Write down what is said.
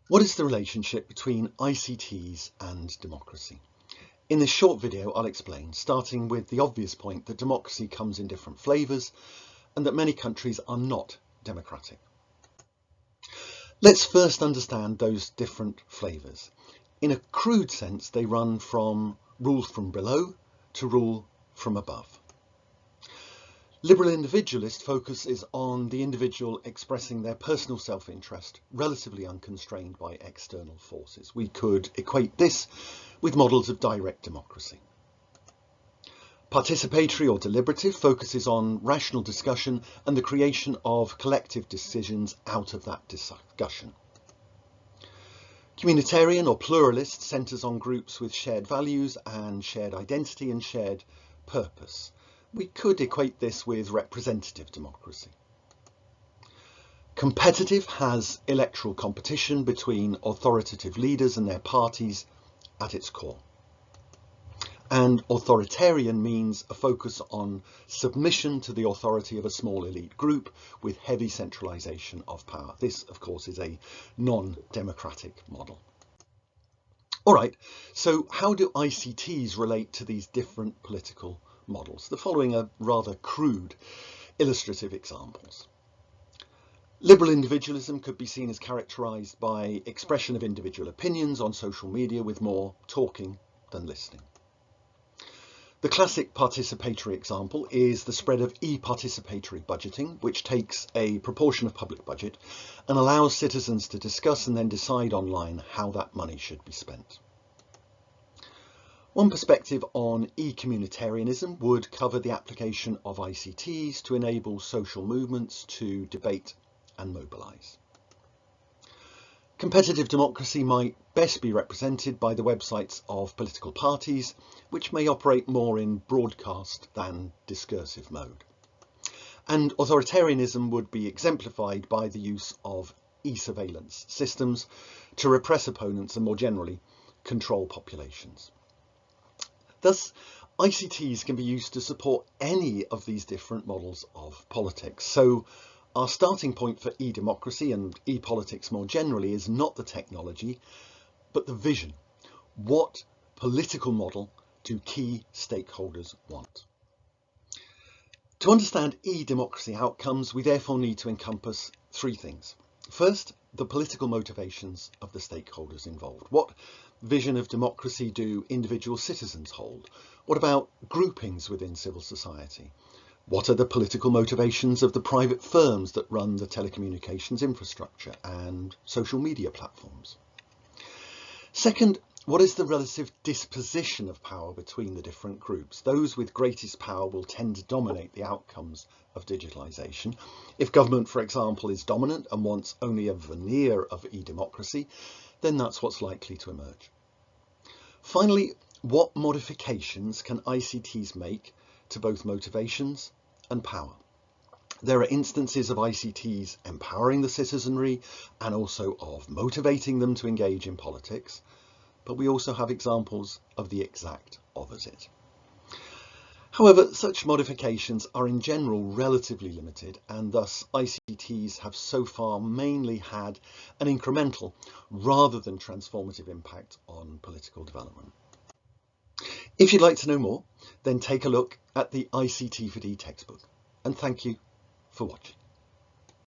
What is the relationship between ICTs and democracy? In this short video, I'll explain, starting with the obvious point that democracy comes in different flavours and that many countries are not democratic. Let's first understand those different flavours. In a crude sense, they run from rule from below to rule from above. Liberal individualist focuses on the individual expressing their personal self-interest, relatively unconstrained by external forces. We could equate this with models of direct democracy. Participatory or deliberative focuses on rational discussion and the creation of collective decisions out of that discussion. Communitarian or pluralist centres on groups with shared values and shared identity and shared purpose. We could equate this with representative democracy. Competitive has electoral competition between authoritative leaders and their parties at its core. And authoritarian means a focus on submission to the authority of a small elite group with heavy centralisation of power. This, of course, is a non-democratic model. All right, so how do ICTs relate to these different political models? The following are rather crude illustrative examples. Liberal individualism could be seen as characterised by expression of individual opinions on social media with more talking than listening. The classic participatory example is the spread of e-participatory budgeting, which takes a proportion of public budget and allows citizens to discuss and then decide online how that money should be spent. One perspective on e-communitarianism would cover the application of ICTs to enable social movements to debate and mobilise. Competitive democracy might best be represented by the websites of political parties, which may operate more in broadcast than discursive mode. And authoritarianism would be exemplified by the use of e-surveillance systems to repress opponents and more generally control populations. Thus, ICTs can be used to support any of these different models of politics. So our starting point for e-democracy and e-politics more generally is not the technology, but the vision. What political model do key stakeholders want? To understand e-democracy outcomes, we therefore need to encompass three things. First, the political motivations of the stakeholders involved. What vision of democracy do individual citizens hold? What about groupings within civil society? What are the political motivations of the private firms that run the telecommunications infrastructure and social media platforms? Second, what is the relative disposition of power between the different groups? Those with greatest power will tend to dominate the outcomes of digitalisation. If government, for example, is dominant and wants only a veneer of e-democracy, then that's what's likely to emerge. Finally, what modifications can ICTs make to both motivations and power? There are instances of ICTs empowering the citizenry and also of motivating them to engage in politics, but we also have examples of the exact opposite. However, such modifications are in general relatively limited, and thus ICTs have so far mainly had an incremental rather than transformative impact on political development. If you'd like to know more, then take a look at the ICT4D textbook, and thank you for watching.